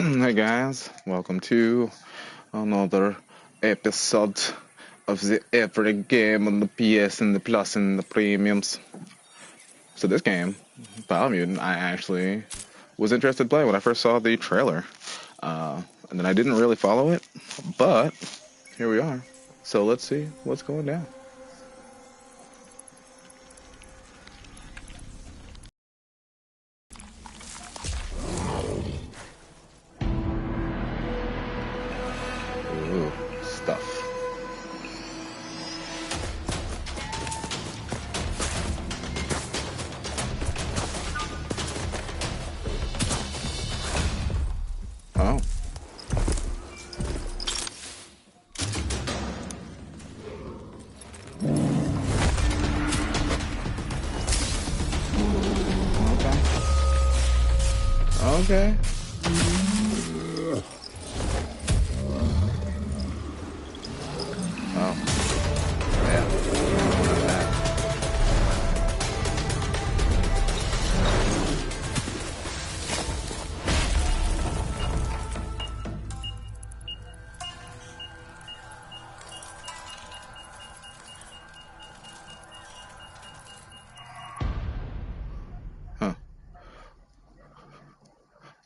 Hey guys, welcome to another episode of the every game on the PS and the Plus and the premiums. So this game, Biomutant, I actually was interested to play when I first saw the trailer. And then I didn't really follow it, but here we are. So let's see what's going down. Ooh, stuff. Oh. Okay. Oh. Yeah. Huh.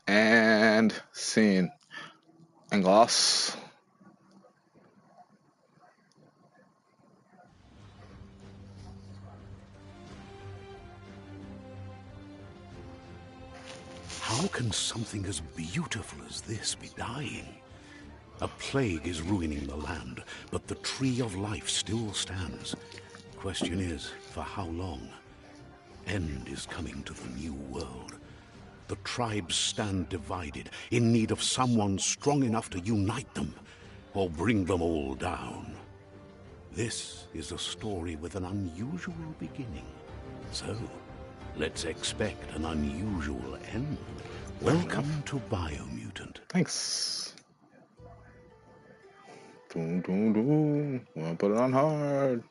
And scene. And gloss. How can something as beautiful as this be dying? A plague is ruining the land, but the tree of life still stands. Question is, for how long? End is coming to the new world. The tribes stand divided, in need of someone strong enough to unite them, or bring them all down. This is a story with an unusual beginning. So, let's expect an unusual end. Welcome to Biomutant. Thanks. Doom, doom, doom. Wanna put it on hard.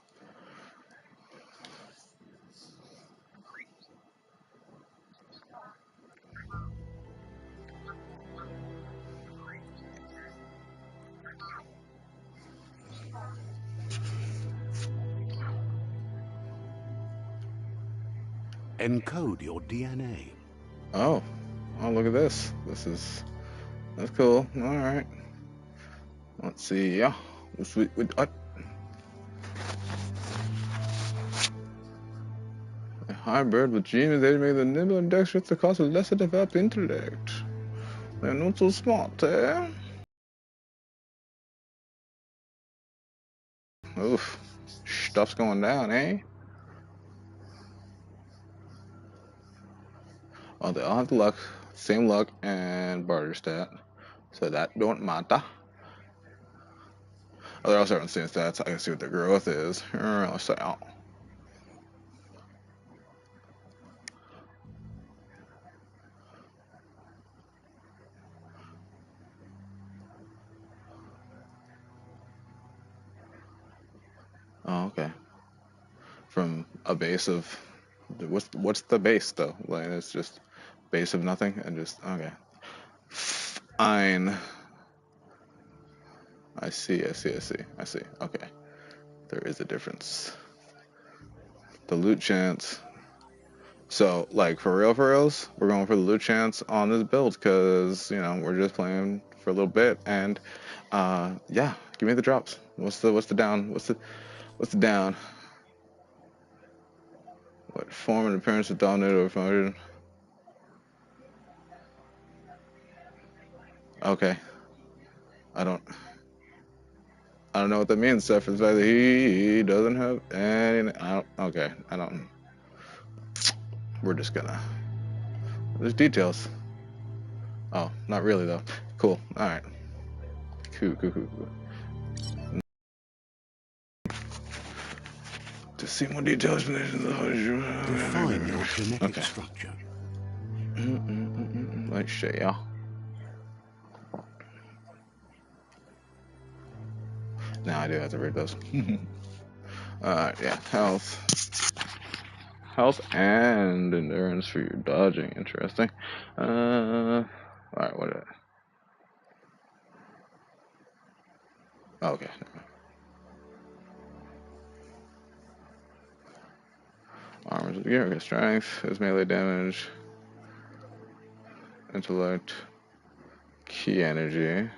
Encode your DNA. Oh, look at this. That's cool. All right. Let's see. Yeah. A hybrid with genes that make them nimble and dexterous to cause a lesser developed intellect. They're not so smart, eh? Oof. Stuff's going down, eh? Oh, they all have the luck, same luck and barter stat, so that don't matter. Oh, they're also on same stats. I can see what their growth is. Let's say, oh. Oh, okay. From a base of, what's the base though? Like it's just base of nothing and just okay. Fine. I see. Okay. There is a difference. The loot chance. So, like, for reals, we're going for the loot chance on this build because, we're just playing for a little bit. And, yeah, give me the drops. What's the down? What's the down? What form and appearance of dominated or function? Okay. I don't know what that means, except for the fact that he doesn't have any. Okay. We're just gonna. There's details. Oh, not really though. Cool. All right. Cool. To see more details. Define your genetic structure. Let's see, yeah. Now I do have to read those. Yeah, health and endurance for your dodging. Interesting. All right, what is it? Okay. Armors of the gear, strength, is melee damage, intellect, key energy.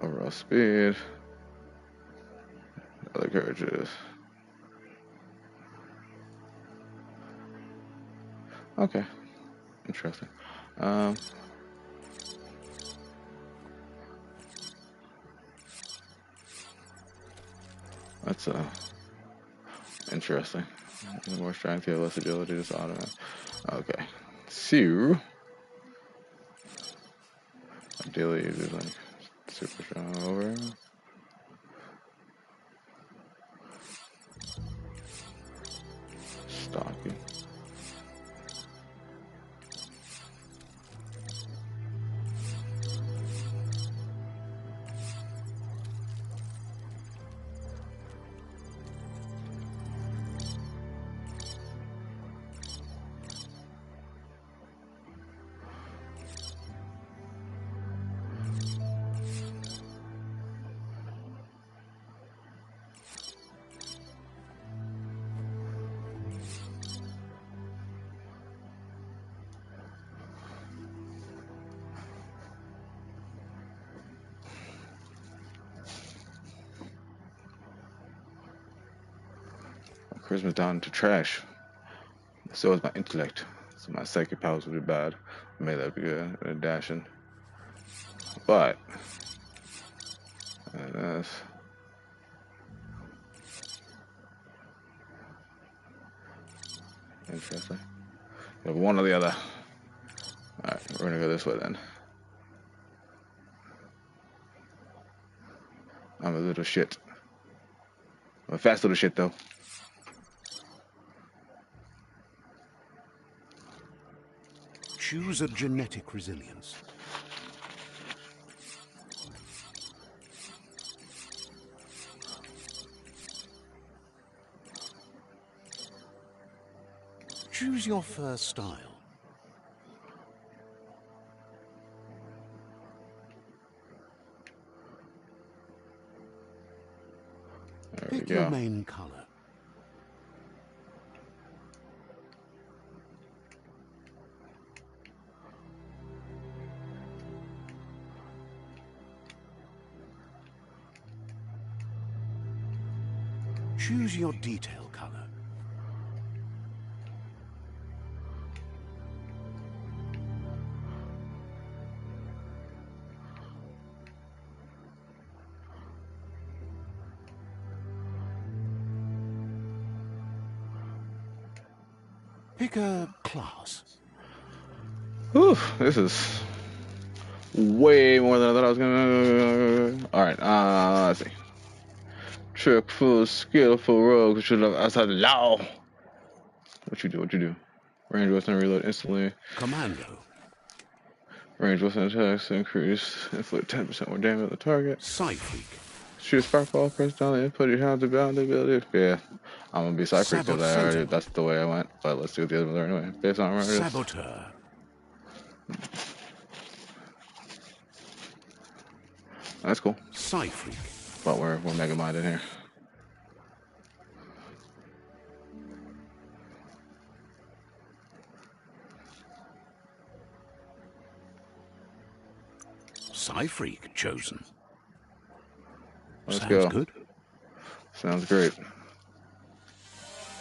Overall speed. Other characters. Okay. Interesting. That's interesting. More strength, you have less agility, just automatic. Okay. So ideally you do like super strong over. Stocky. Charisma's down to trash. So is my intellect. So my psychic powers would be bad. Maybe that'd be good. Dashing. But that's interesting. You have one or the other. Alright, we're gonna go this way then. I'm a little shit. I'm a fast little shit though. Choose a genetic resilience. Choose your first style. Pick your main color. Choose your detail color. Pick a class. Whew, this is way more than I thought I was gonna. Alright, let's see. Trickful, skillful rogue should have outside the law. What you do? Range weapon reload instantly. Commando. Range weapon attacks increase. Inflict 10% more damage on the target. Psyfreak. Shoot a spark ball, press down the input, your hands about the ability. Yeah, I'm gonna be Psyfreak because that's the way I went. But let's do the other one anyway. Based on Saboteur. That's cool. Psyfreak. But we're mega minded here. Psyfreak chosen. Let's Sounds go. good. Sounds great.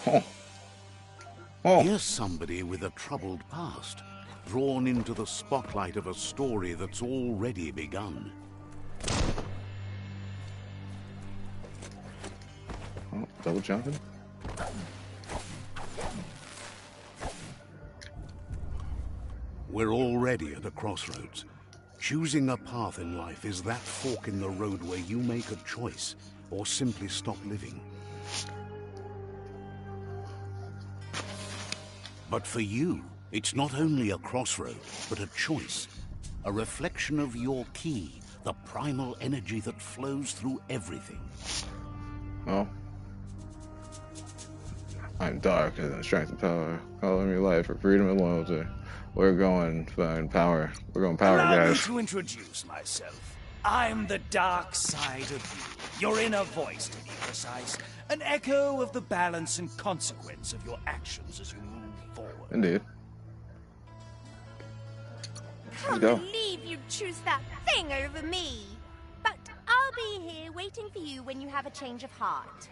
Oh. Here's somebody with a troubled past, drawn into the spotlight of a story that's already begun. Oh, double jumping. We're already at a crossroads. Choosing a path in life is that fork in the road where you make a choice or simply stop living. But for you, it's not only a crossroad, but a choice. A reflection of your key, the primal energy that flows through everything. Oh. I'm darker than strength and power. Color me life for freedom and loyalty. We're going find power. We're going power, Allow me guys. to introduce myself. I'm the dark side of you, your inner voice to be precise, an echo of the balance and consequence of your actions as you move forward. Indeed. Can't believe you'd choose that thing over me. But I'll be here waiting for you when you have a change of heart.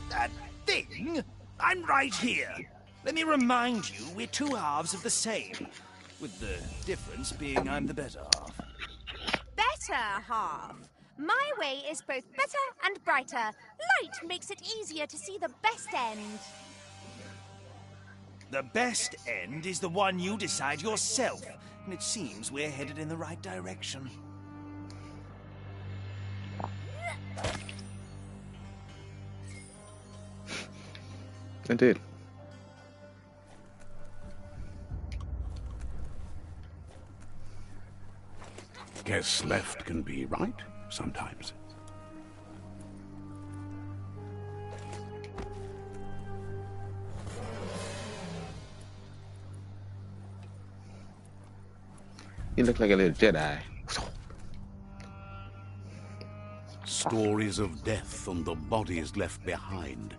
That thing? I'm right here. Let me remind you, we're two halves of the same. With the difference being I'm the better half. Better half. My way is both better and brighter. Light makes it easier to see the best end. The best end is the one you decide yourself. And it seems we're headed in the right direction. Indeed. Guess left can be right sometimes. You look like a little Jedi. Stories of death and the bodies left behind.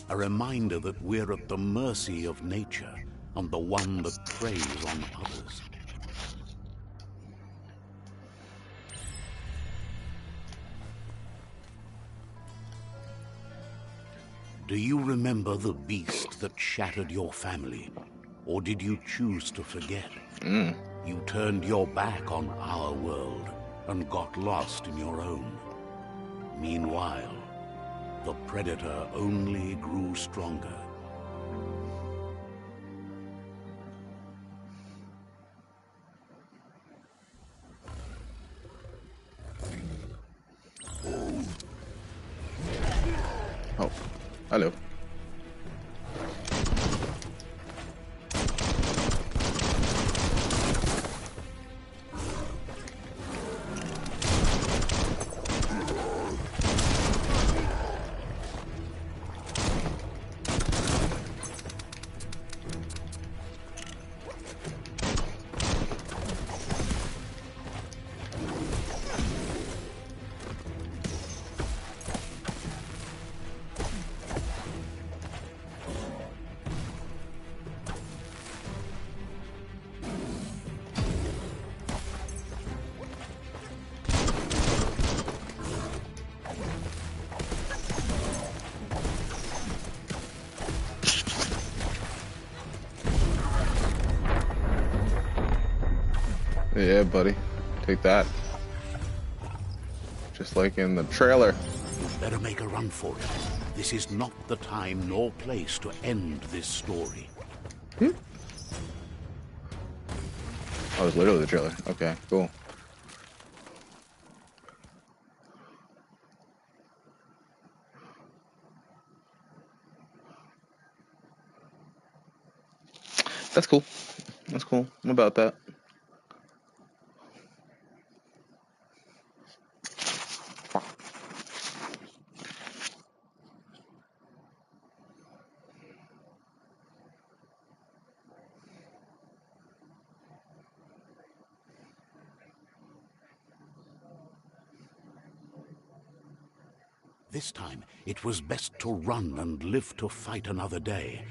A reminder that we're at the mercy of nature and the one that preys on others. Do you remember the beast that shattered your family? Or did you choose to forget? You turned your back on our world and got lost in your own. Meanwhile, the predator only grew stronger. Oh, hello. Yeah, buddy. Take that. Just like in the trailer. You'd better make a run for it. This is not the time nor place to end this story. Oh, it was literally the trailer. Okay, cool. That's cool. That's cool. I'm about that. This time, it was best to run and live to fight another day.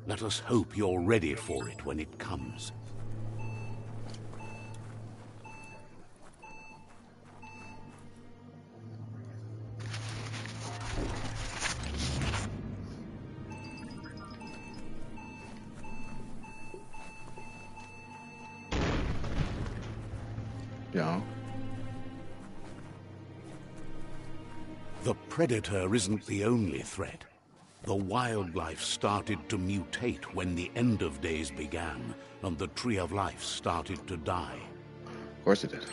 Let us hope you're ready for it when it comes. Yeah. The predator isn't the only threat. The wildlife started to mutate when the end of days began, and the tree of life started to die. Of course it did.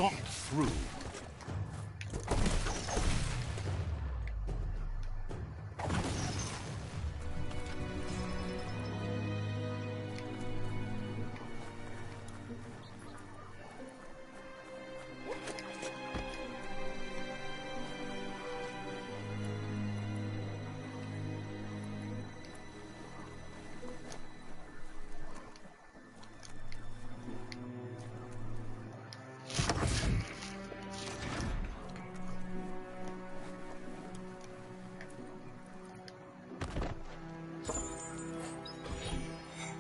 shot through.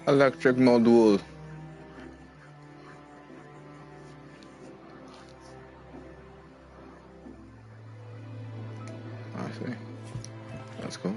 Electric module. I see. That's cool.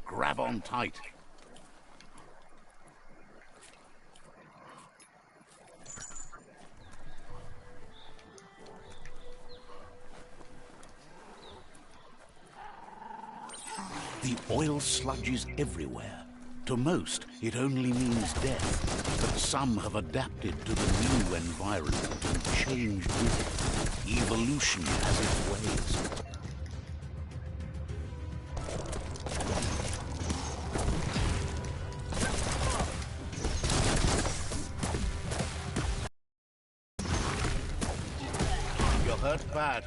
Grab on tight. The oil sludges everywhere. To most, it only means death, but some have adapted to the new environment and changed with it. Evolution has its ways. You're hurt bad.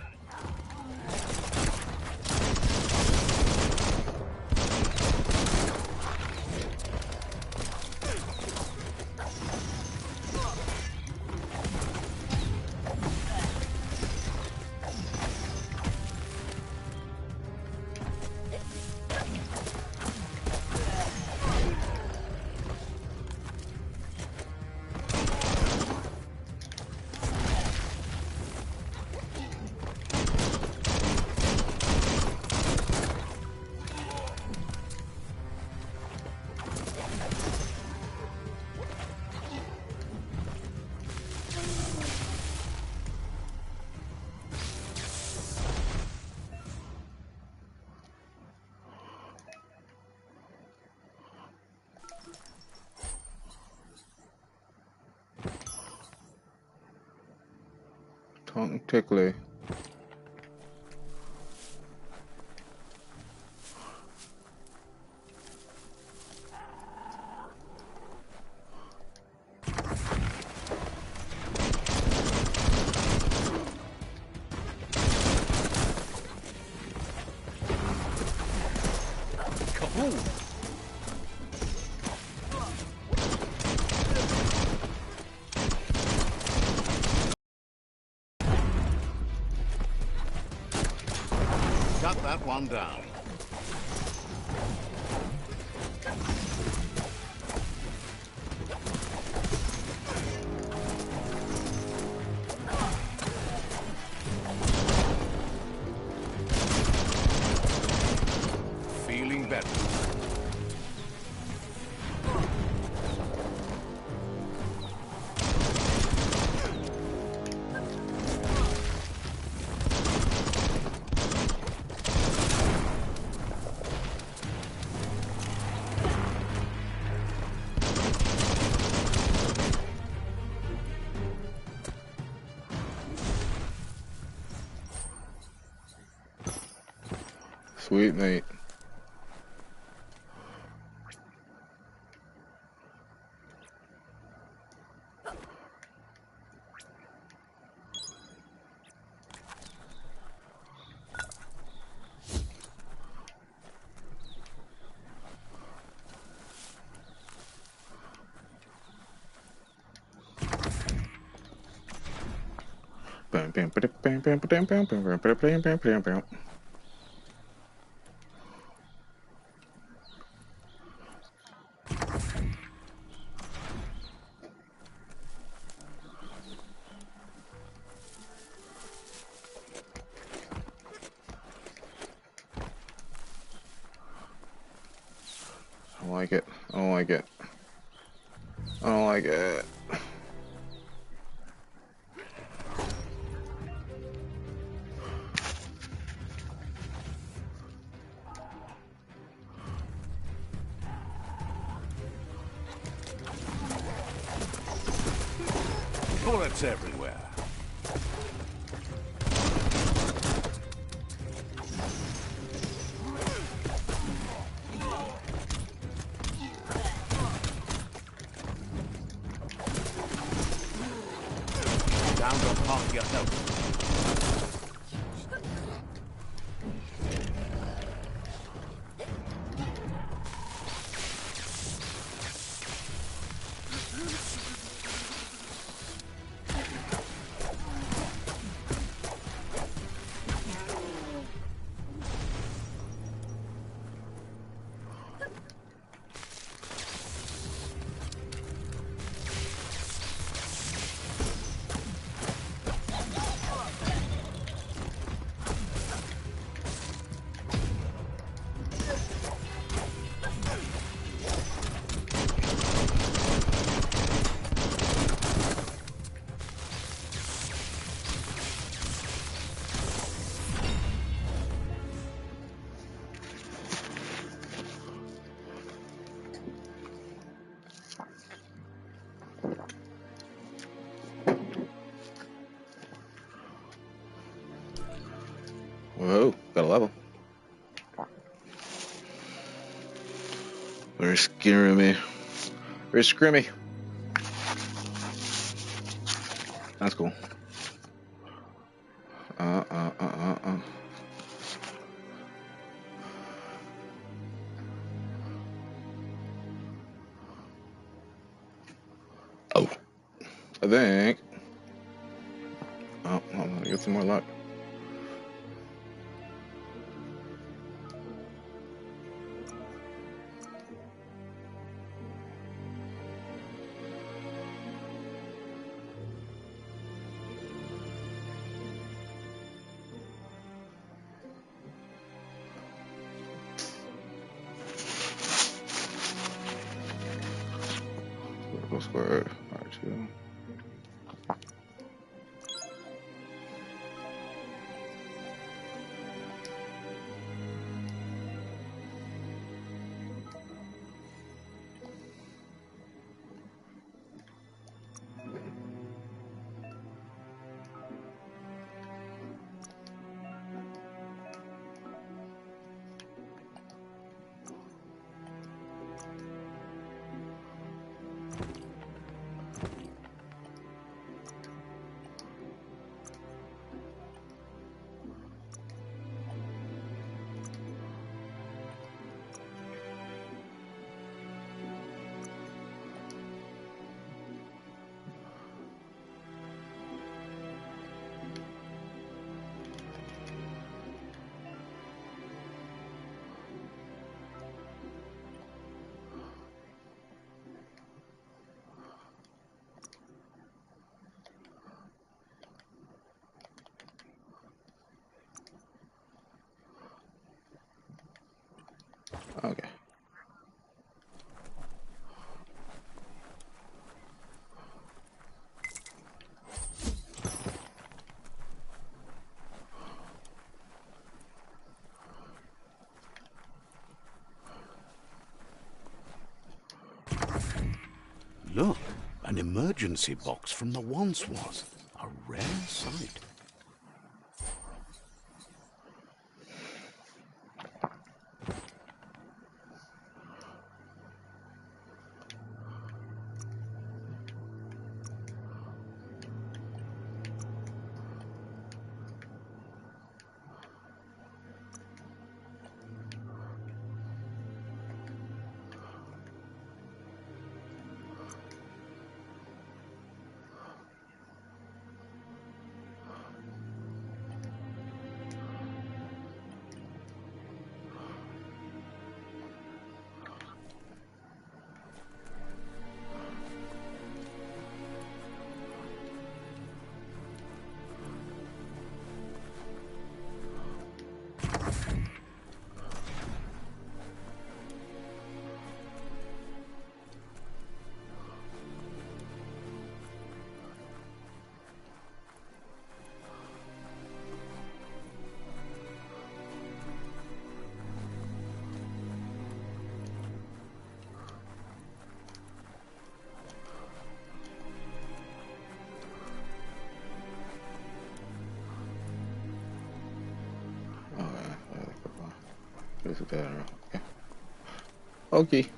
Tongue tickly. Cut that one down. Feeling better. Sweet mate. Bam, bam, bam, bam, bam, bam, bam, bam, bam, bam, bam, bam, bam. like it. I don't like it. I don't like it. Bullets everywhere. Down to half your health. Whoa, got a level. Very scary me. Very scrimmy. That's cool. Oh, I think. Oh, I'm gonna get some more luck. Vertical square, R2. Okay. Look, an emergency box from the once was. A rare sight. is it there? Okay. Okay.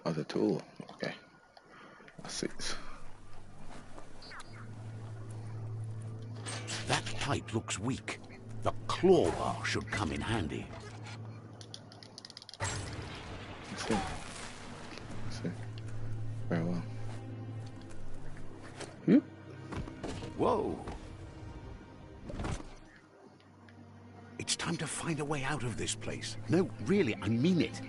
Oh, the tool. Okay. I see. That pipe looks weak. The claw bar should come in handy. Let's see. Let's see. Very well. Whoa. It's time to find a way out of this place. No, really, I mean it.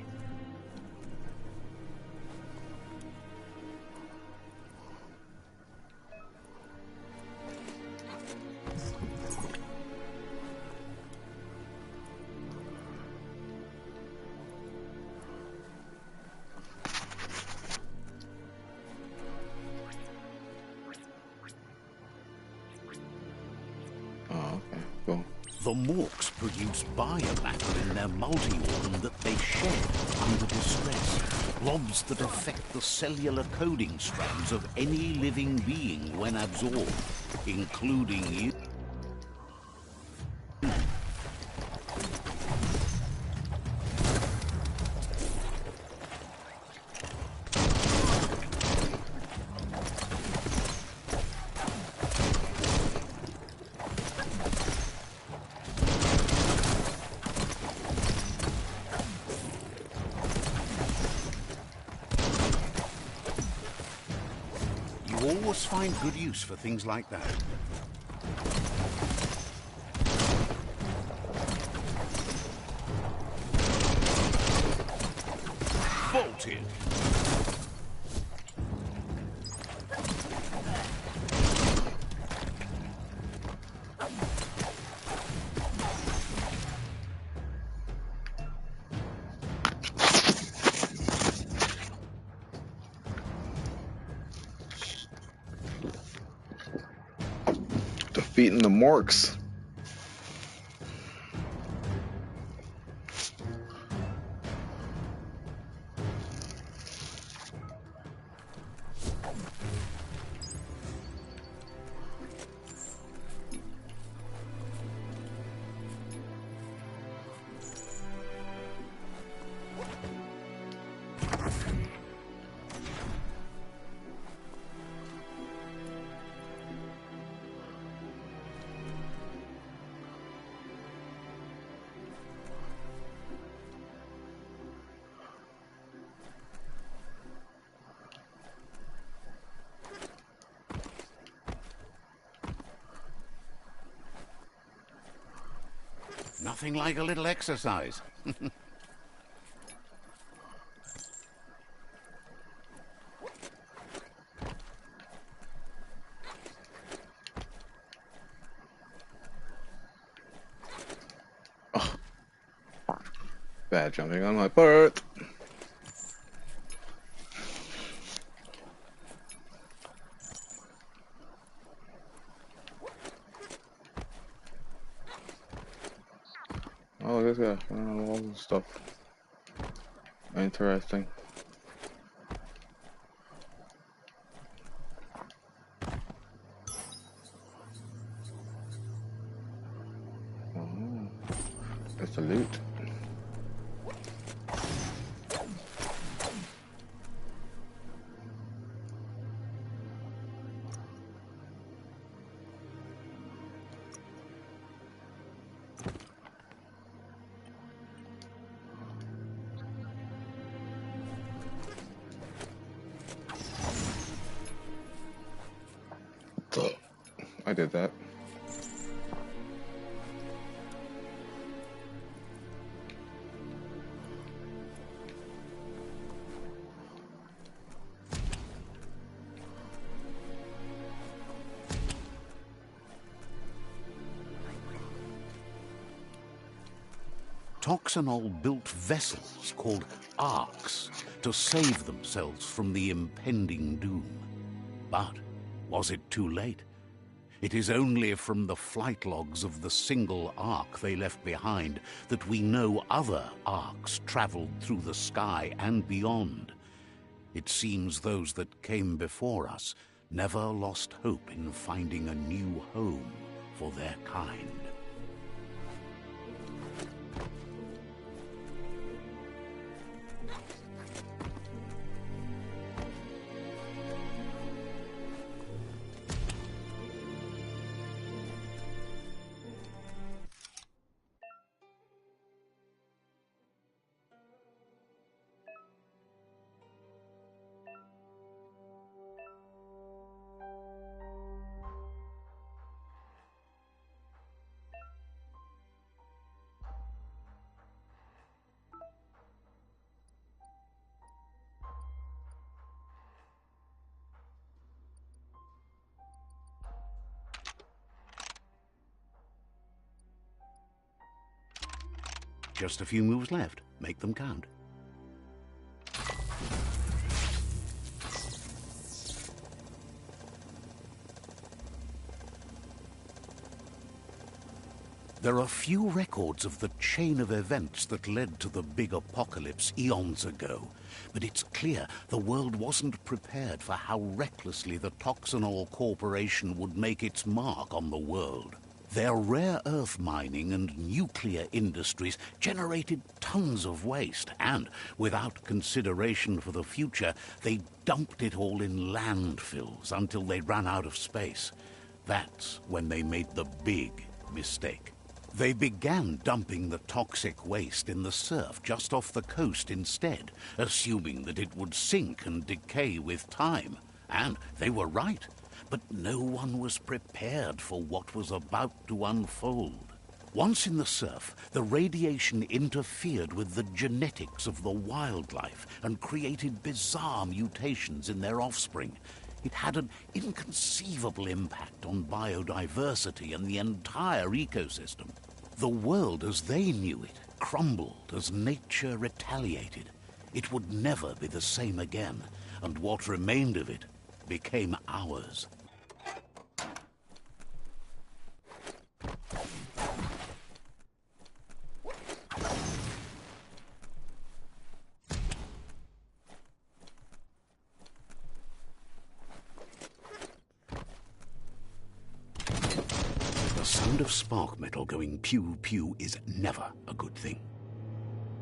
The Morks produce biomatter in their multi-organ that they shed under distress. Blobs that affect the cellular coding strands of any living being when absorbed, including you. Always find good use for things like that. Bolted. Defeating the Morks. Nothing like a little exercise. Oh. Bad jumping on my part. Oh, this guy. All this stuff. Interesting. Oh, that's the loot. I did that. Toxanol built vessels called arks to save themselves from the impending doom. But was it too late? It is only from the flight logs of the single ark they left behind that we know other arks traveled through the sky and beyond. It seems those that came before us never lost hope in finding a new home for their kind. Just a few moves left. Make them count. There are few records of the chain of events that led to the big apocalypse eons ago, but it's clear the world wasn't prepared for how recklessly the Toxanol Corporation would make its mark on the world. Their rare earth mining and nuclear industries generated tons of waste, and, without consideration for the future, they dumped it all in landfills until they ran out of space. That's when they made the big mistake. They began dumping the toxic waste in the surf just off the coast instead, assuming that it would sink and decay with time. And they were right. But no one was prepared for what was about to unfold. Once in the surf, the radiation interfered with the genetics of the wildlife and created bizarre mutations in their offspring. It had an inconceivable impact on biodiversity and the entire ecosystem. The world as they knew it crumbled as nature retaliated. It would never be the same again, and what remained of it became ours. The sound of spark metal going pew-pew is never a good thing.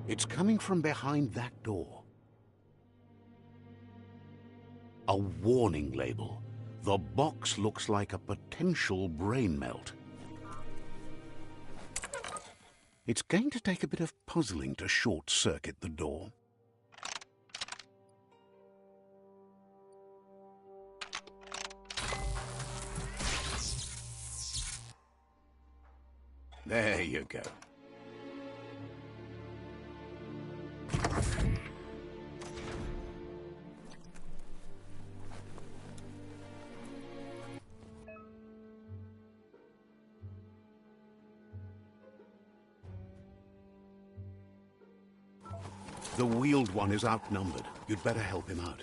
It's coming from behind that door. A warning label. The box looks like a potential brain melt. It's going to take a bit of puzzling to short-circuit the door. There you go. The wheeled one is outnumbered. You'd better help him out.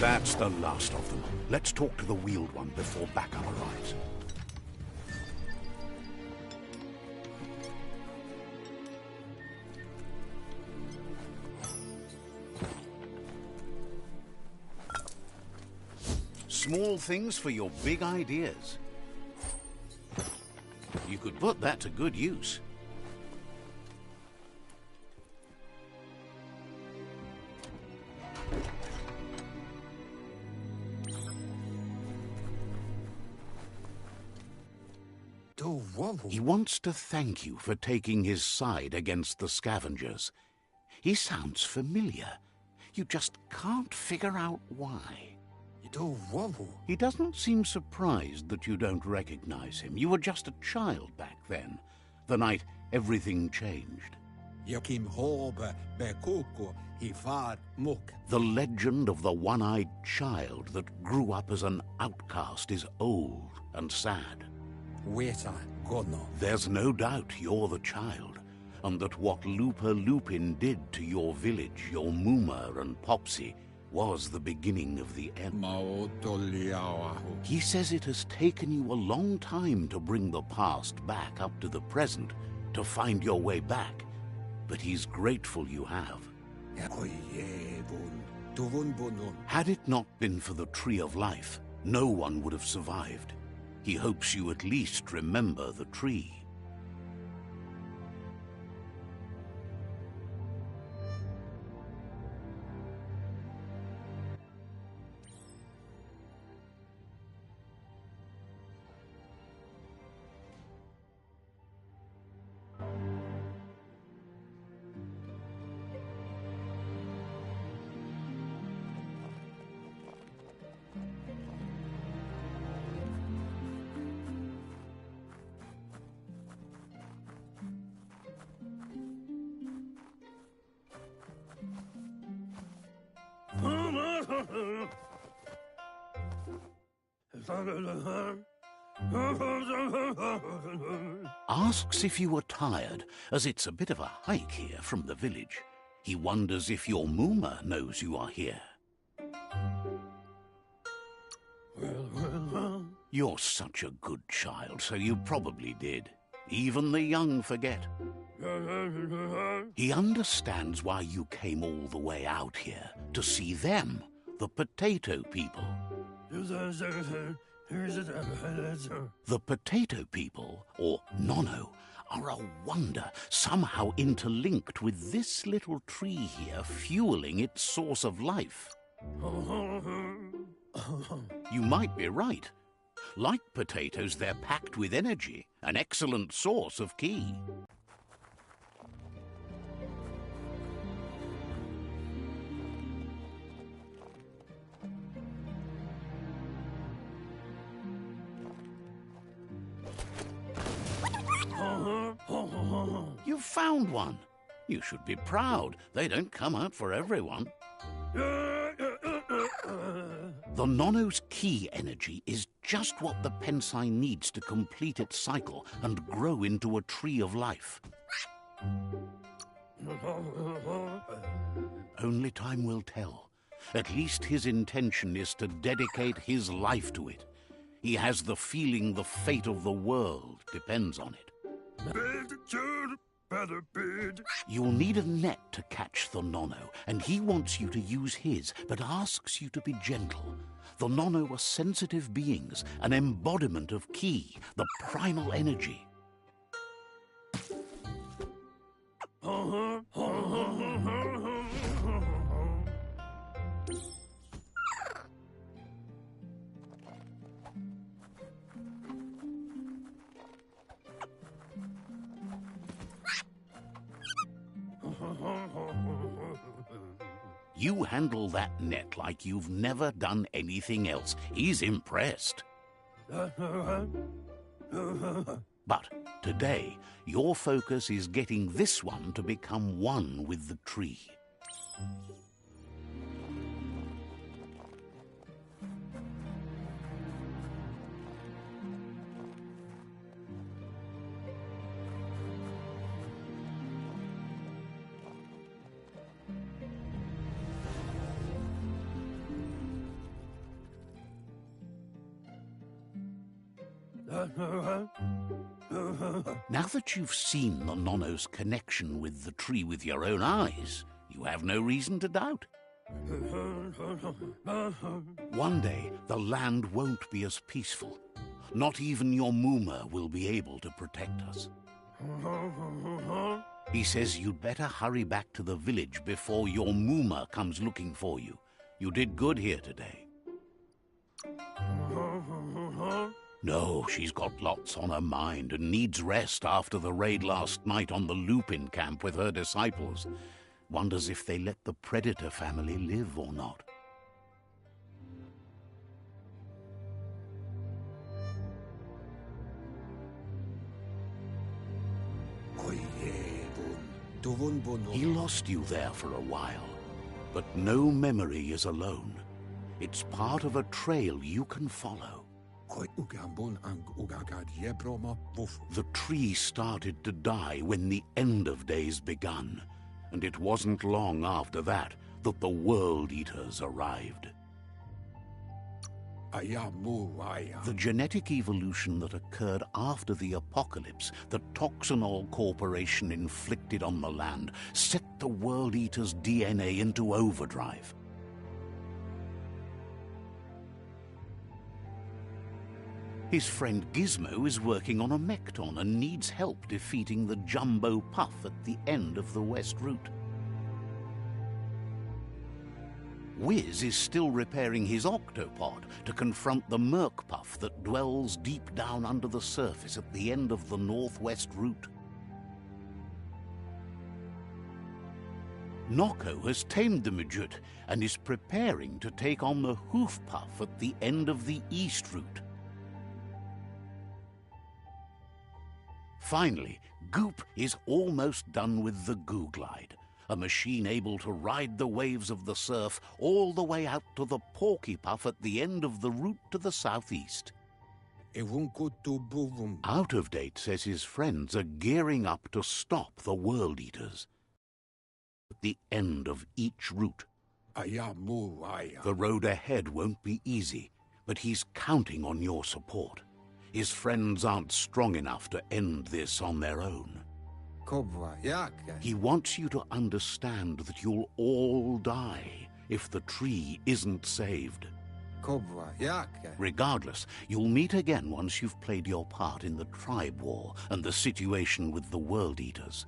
That's the last of them. Let's talk to the wheeled one before backup arrives. Small things for your big ideas. You could put that to good use. He wants to thank you for taking his side against the scavengers. He sounds familiar. You just can't figure out why. He doesn't seem surprised that you don't recognize him. You were just a child back then, the night everything changed. The legend of the one-eyed child that grew up as an outcast is old and sad. There's no doubt you're the child, and that what Looper Lupin did to your village, your Mooma and Popsy, was the beginning of the end. He says it has taken you a long time to bring the past back up to the present, to find your way back, but he's grateful you have. Had it not been for the Tree of Life, no one would have survived. He hopes you at least remember the tree. Asks if you were tired, as it's a bit of a hike here from the village. He wonders if your Mooma knows you are here. You're such a good child, so you probably did. Even the young forget. He understands why you came all the way out here, to see them, the potato people. The potato people, or Nono, are a wonder, somehow interlinked with this little tree here, fueling its source of life. You might be right. Like potatoes, they're packed with energy, an excellent source of ki. You found one. You should be proud. They don't come out for everyone. The Nono's ki energy is just what the Pensai needs to complete its cycle and grow into a tree of life. Only time will tell. At least his intention is to dedicate his life to it. He has the feeling the fate of the world depends on it. You'll need a net to catch the Nono, and he wants you to use his, but asks you to be gentle. The Nono are sensitive beings, an embodiment of ki, the primal energy. You handle that net like you've never done anything else. He's impressed. But today, your focus is getting this one to become one with the tree. Now that you've seen the Nonno's connection with the tree with your own eyes, you have no reason to doubt. One day, the land won't be as peaceful. Not even your Mooma will be able to protect us. He says you'd better hurry back to the village before your Mooma comes looking for you. You did good here today. No, she's got lots on her mind and needs rest after the raid last night on the Lupin camp with her disciples. Wonders if they let the Predator family live or not. He lost you there for a while, but no memory is alone. It's part of a trail you can follow. The tree started to die when the end of days begun, and it wasn't long after that that the World Eaters arrived. The genetic evolution that occurred after the apocalypse that Toxanol Corporation inflicted on the land set the World Eaters' DNA into overdrive. His friend Gizmo is working on a Mekton and needs help defeating the Jumbo Puff at the end of the West Route. Wiz is still repairing his octopod to confront the Merc Puff that dwells deep down under the surface at the end of the Northwest Route. Nocco has tamed the Midget and is preparing to take on the Hoof Puff at the end of the East Route. Finally, Goop is almost done with the Goo Glide, a machine able to ride the waves of the surf all the way out to the Porky Puff at the end of the route to the southeast. Out of Date says his friends are gearing up to stop the World Eaters. At the end of each route. The road ahead won't be easy, but he's counting on your support. His friends aren't strong enough to end this on their own. He wants you to understand that you'll all die if the tree isn't saved. Regardless, you'll meet again once you've played your part in the tribe war and the situation with the World Eaters.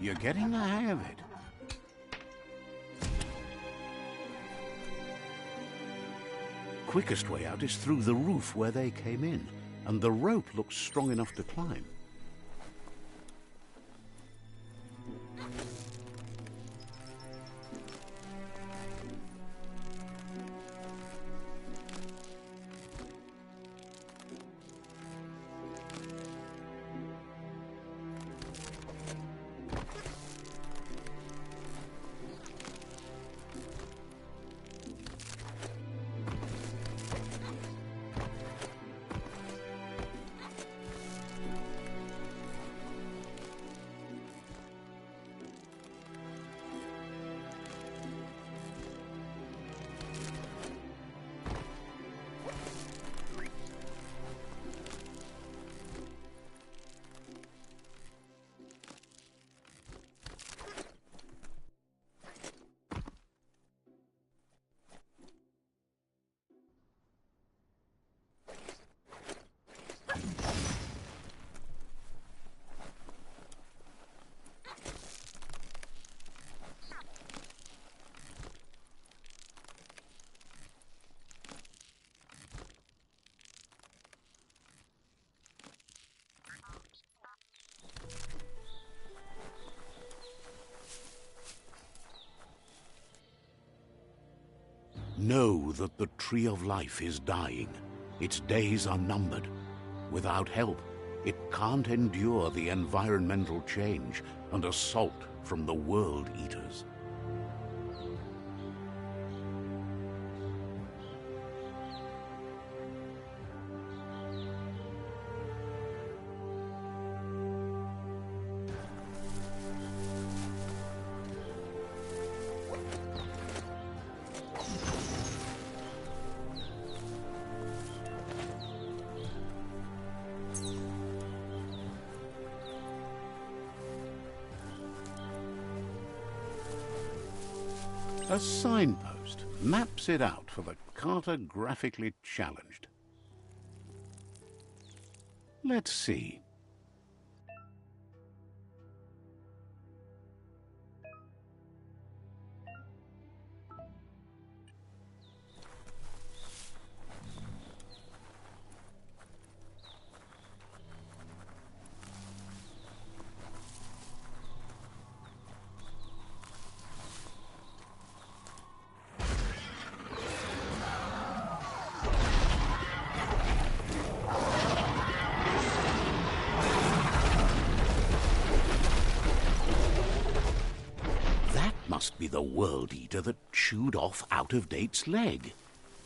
You're getting the hang of it. Quickest way out is through the roof where they came in, and the rope looks strong enough to climb. Know that the Tree of Life is dying. Its days are numbered. Without help, it can't endure the environmental change and assault from the World Eaters. A signpost maps it out for the cartographically challenged. Let's see. Must be the World Eater that chewed off Out-of-Date's leg.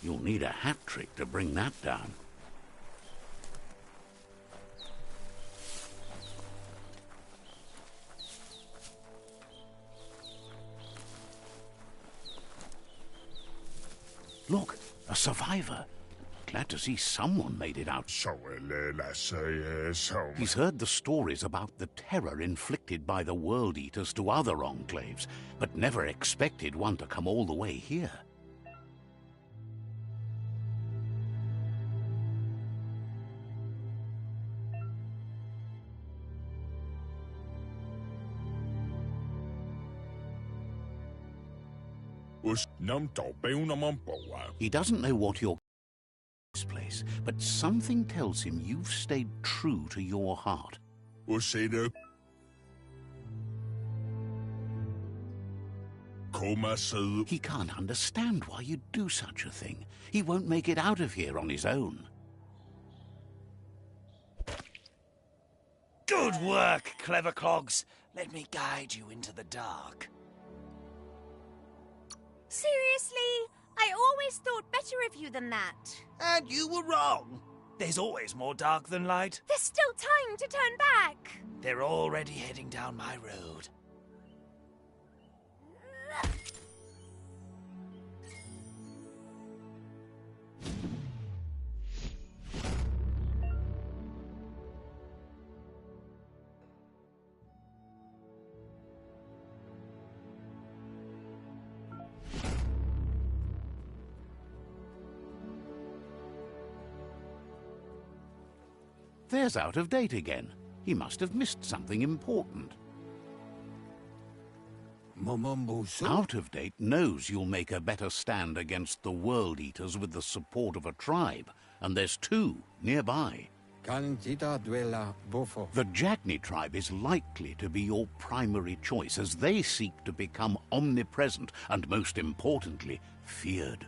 You'll need a hat trick to bring that down. Look, a survivor. Glad to see someone made it out. He's heard the stories about the terror inflicted by the World Eaters to other enclaves, but never expected one to come all the way here. He doesn't know what you're this place, but something tells him you've stayed true to your heart. He can't understand why you'd do such a thing. He won't make it out of here on his own. Good work, clever clogs. Let me guide you into the dark. Seriously? I always thought better of you than that. And you were wrong. There's always more dark than light. There's still time to turn back. They're already heading down my road. There's Out-of-Date again. He must have missed something important. Out-of-Date knows you'll make a better stand against the World Eaters with the support of a tribe, and there's two nearby. The Jagni tribe is likely to be your primary choice as they seek to become omnipresent and, most importantly, feared.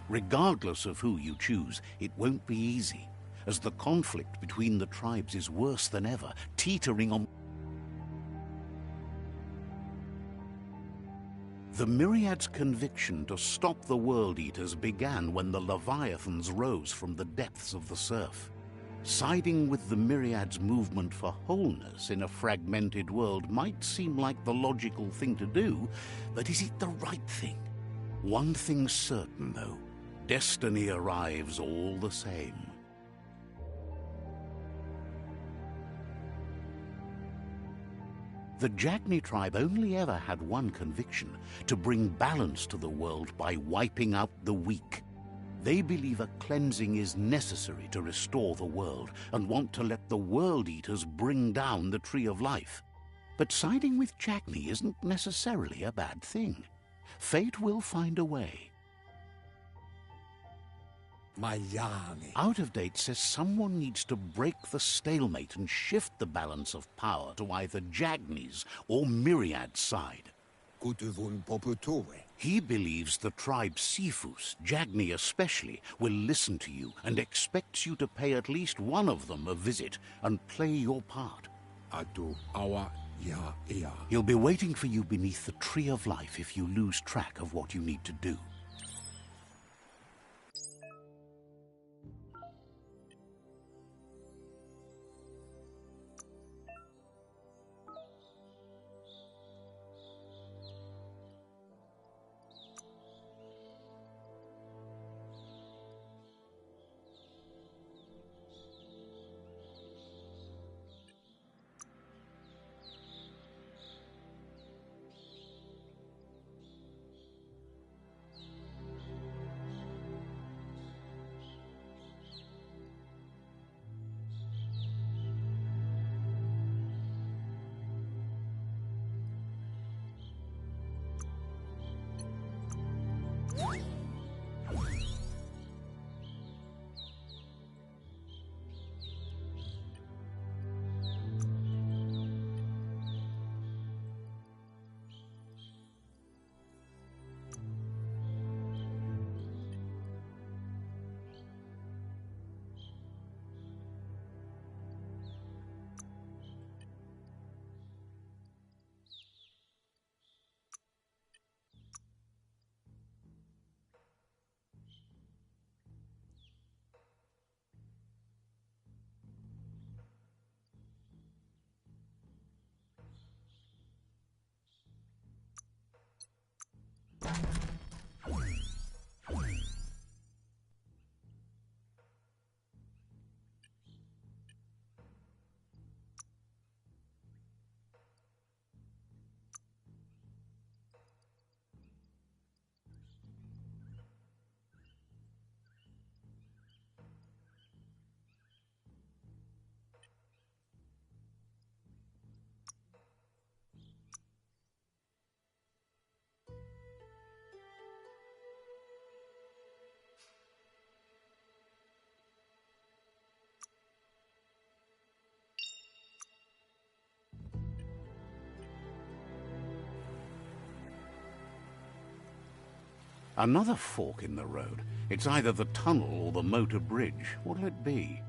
Regardless of who you choose, it won't be easy, as the conflict between the tribes is worse than ever, teetering on. The Myriad's conviction to stop the World Eaters began when the Leviathans rose from the depths of the surf. Siding with the Myriad's movement for wholeness in a fragmented world might seem like the logical thing to do, but is it the right thing? One thing's certain, though. Destiny arrives all the same. The Jagni tribe only ever had one conviction: to bring balance to the world by wiping out the weak. They believe a cleansing is necessary to restore the world and want to let the World Eaters bring down the Tree of Life. But siding with Jagni isn't necessarily a bad thing. Fate will find a way. Out-of-Date says someone needs to break the stalemate and shift the balance of power to either Jagni's or Myriad's side. He believes the tribe Sifus, Jagni especially, will listen to you and expects you to pay at least one of them a visit and play your part. Atu awa ya ia. He'll be waiting for you beneath the Tree of Life if you lose track of what you need to do. Another fork in the road. It's either the tunnel or the motor bridge. What'll it be?